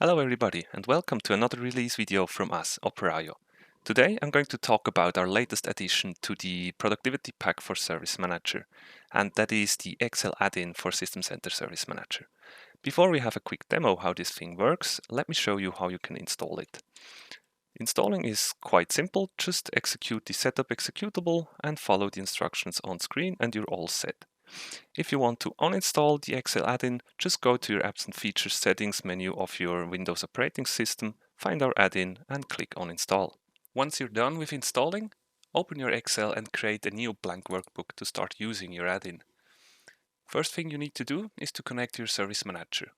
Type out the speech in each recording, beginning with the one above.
Hello everybody and welcome to another release video from us, Operaio. Today I'm going to talk about our latest addition to the productivity pack for Service Manager, and that is the Excel add-in for System Center Service Manager. Before we have a quick demo how this thing works, let me show you how you can install it. Installing is quite simple, just execute the setup executable and follow the instructions on screen and you're all set. If you want to uninstall the Excel add-in, just go to your Apps and Features settings menu of your Windows operating system, find our add-in and click on Install. Once you're done with installing, open your Excel and create a new blank workbook to start using your add-in. First thing you need to do is to connect your Service Manager.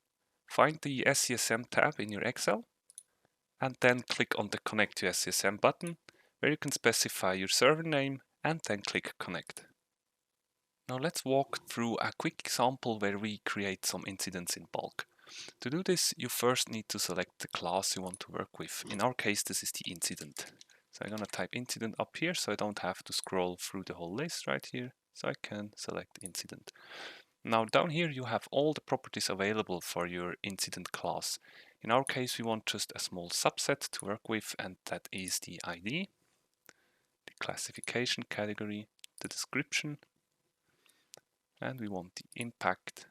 Find the SCSM tab in your Excel and then click on the Connect to SCSM button, where you can specify your server name and then click Connect. Now let's walk through a quick example where we create some incidents in bulk. To do this, you first need to select the class you want to work with. In our case, this is the incident. So I'm going to type incident up here so I don't have to scroll through the whole list right here. So I can select incident. Now down here you have all the properties available for your incident class. In our case, we want just a small subset to work with, and that is the ID, the classification category, the description, and we want the impact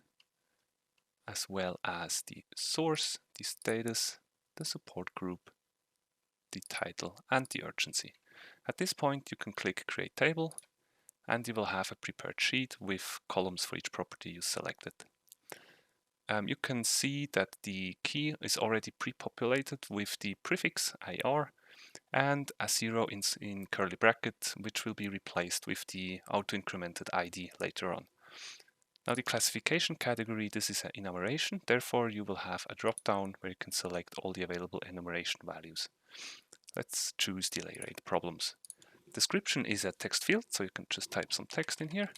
as well as the source, the status, the support group, the title and the urgency. At this point you can click Create Table and you will have a prepared sheet with columns for each property you selected. You can see that the key is already pre-populated with the prefix IR and a 0 in curly bracket, which will be replaced with the auto-incremented ID later on. Now the classification category, this is an enumeration, therefore you will have a drop-down where you can select all the available enumeration values. Let's choose delay rate problems. Description is a text field, so you can just type some text in here.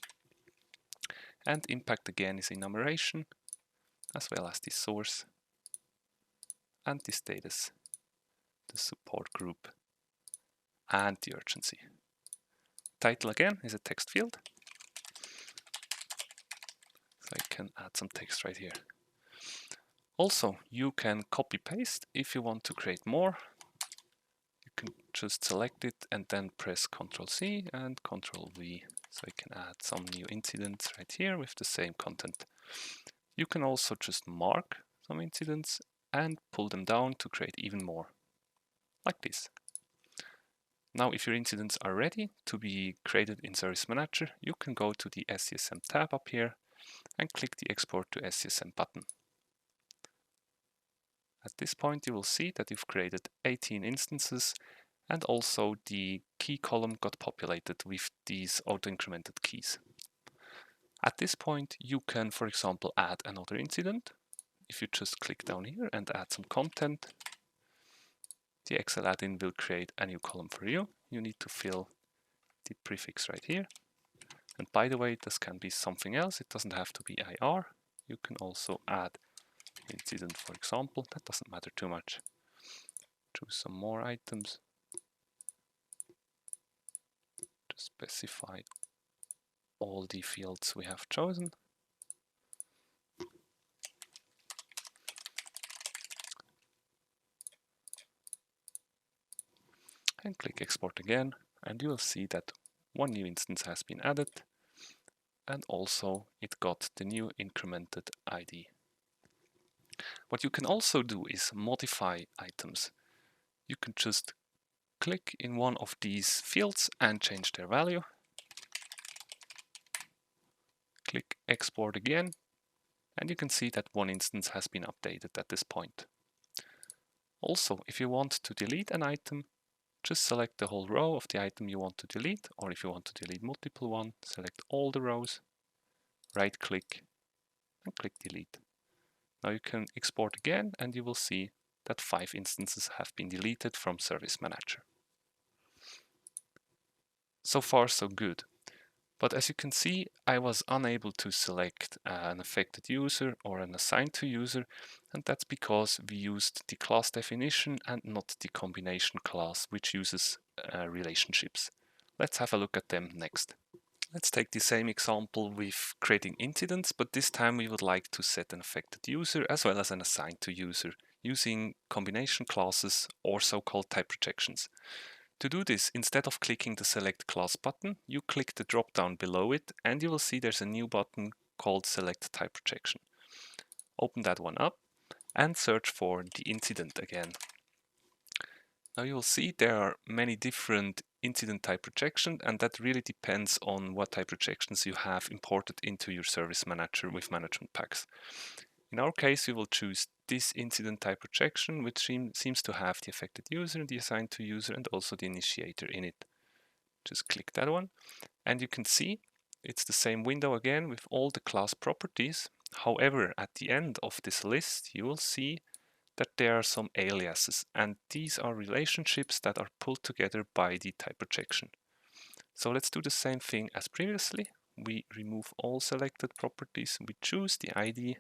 And impact again is enumeration, as well as the source and the status, the support group and the urgency. Title again is a text field. So I can add some text right here. Also, you can copy paste if you want to create more. You can just select it and then press Ctrl C and Ctrl V. So I can add some new incidents right here with the same content. You can also just mark some incidents and pull them down to create even more, like this. Now, if your incidents are ready to be created in Service Manager, you can go to the SCSM tab up here and click the Export to SCSM button. At this point, you will see that you've created 18 instances and also the key column got populated with these auto-incremented keys. At this point, you can, for example, add another incident. If you just click down here and add some content, the Excel add-in will create a new column for you. You need to fill the prefix right here. And by the way, this can be something else. It doesn't have to be IR. You can also add incident, for example. That doesn't matter too much. Choose some more items. Just specify all the fields we have chosen. And click Export again. And you will see that one new instance has been added. And also it got the new incremented ID. What you can also do is modify items. You can just click in one of these fields and change their value. Click Export again, and you can see that one instance has been updated at this point. Also, if you want to delete an item, just select the whole row of the item you want to delete, or if you want to delete multiple ones, select all the rows, right-click, and click Delete. Now you can export again, and you will see that 5 instances have been deleted from Service Manager. So far, so good. But as you can see, I was unable to select an affected user or an assigned to user, and that's because we used the class definition and not the combination class, which uses relationships. Let's have a look at them next. Let's take the same example with creating incidents, but this time we would like to set an affected user as well as an assigned to user using combination classes or so-called type projections. To do this, instead of clicking the Select Class button, you click the drop-down below it and you will see there's a new button called Select Type Projection. Open that one up and search for the incident again. Now you will see there are many different incident type projections, and that really depends on what type projections you have imported into your service manager with management packs. In our case, we will choose this incident type projection, which seems to have the affected user, the assigned to user, and also the initiator in it. Just click that one, and you can see it's the same window again with all the class properties. However, at the end of this list, you will see that there are some aliases, and these are relationships that are pulled together by the type projection. So let's do the same thing as previously. We remove all selected properties, we choose the ID,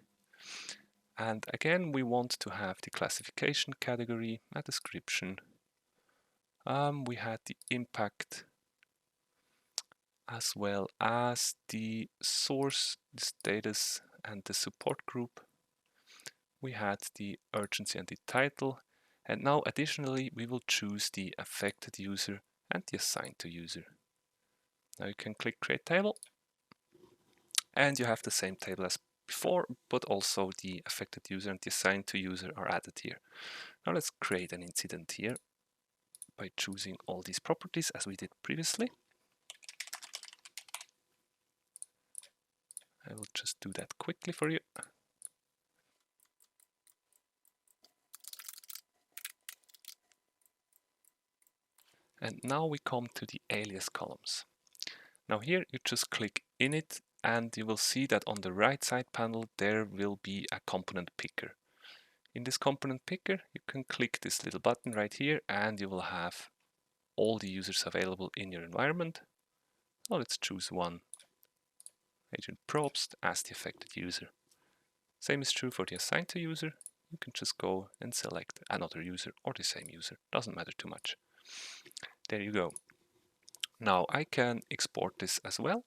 and again we want to have the classification category, a description. We had the impact as well as the source, the status, and the support group. We had the urgency and the title, and now additionally we will choose the affected user and the assigned to user. Now you can click Create Table, and you have the same table as before, but also the affected user and the assigned to user are added here. Now let's create an incident here by choosing all these properties as we did previously. I will just do that quickly for you. And now we come to the alias columns. Now here you just click in it and you will see that on the right side panel there will be a component picker. In this component picker you can click this little button right here and you will have all the users available in your environment. Now let's choose one, Agent Probst, as the affected user. Same is true for the assigned to user. You can just go and select another user or the same user, doesn't matter too much. There you go. Now I can export this as well.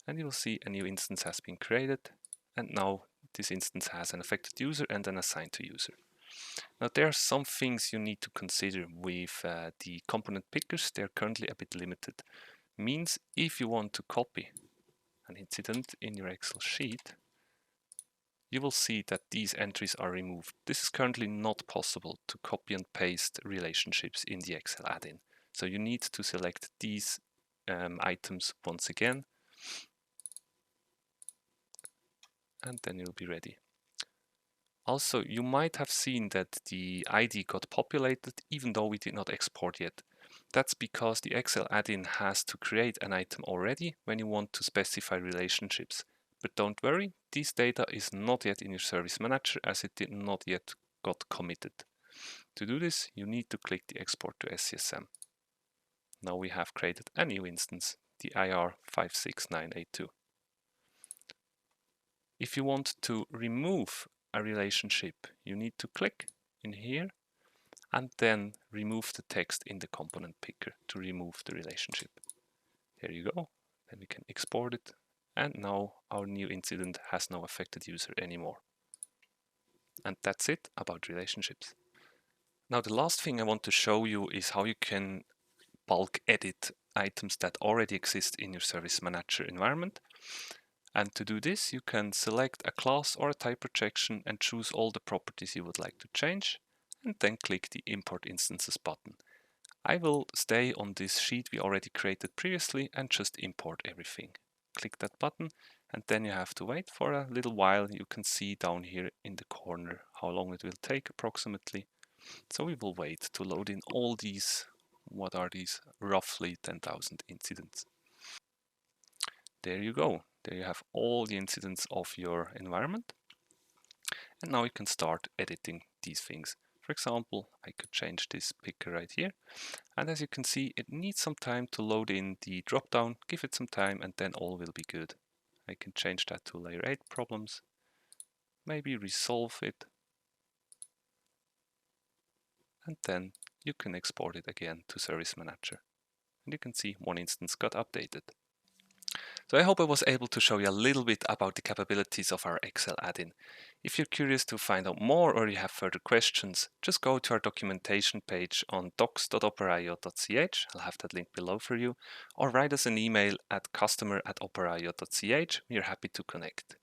And you will see a new instance has been created. And now this instance has an affected user and an assigned to user. Now there are some things you need to consider with the component pickers. They're currently a bit limited. Means if you want to copy an incident in your Excel sheet, you will see that these entries are removed. This is currently not possible to copy and paste relationships in the Excel add-in. So you need to select these items once again, and then you'll be ready. Also, you might have seen that the ID got populated even though we did not export yet. That's because the Excel add-in has to create an item already when you want to specify relationships. But don't worry, this data is not yet in your service manager as it did not yet got committed. To do this, you need to click the Export to SCSM. Now we have created a new instance, the IR56982. If you want to remove a relationship, you need to click in here and then remove the text in the component picker to remove the relationship. There you go. Then we can export it. And now our new incident has no affected user anymore. And that's it about relationships. Now the last thing I want to show you is how you can bulk edit items that already exist in your service manager environment. And to do this, you can select a class or a type projection and choose all the properties you would like to change, and then click the Import Instances button. I will stay on this sheet we already created previously and just import everything. Click that button, and then you have to wait for a little while. You can see down here in the corner how long it will take approximately. So we will wait to load in all these, what are these, roughly 10,000 incidents. There you go. There you have all the incidents of your environment. And now you can start editing these things. For example, I could change this picker right here. And as you can see, it needs some time to load in the dropdown. Give it some time and then all will be good. I can change that to layer 8 problems. Maybe resolve it. And then you can export it again to Service Manager. And you can see one instance got updated. So I hope I was able to show you a little bit about the capabilities of our Excel add-in. If you're curious to find out more or you have further questions, just go to our documentation page on docs.operaio.ch. I'll have that link below for you, or write us an email at customer@operaio.ch. We're happy to connect.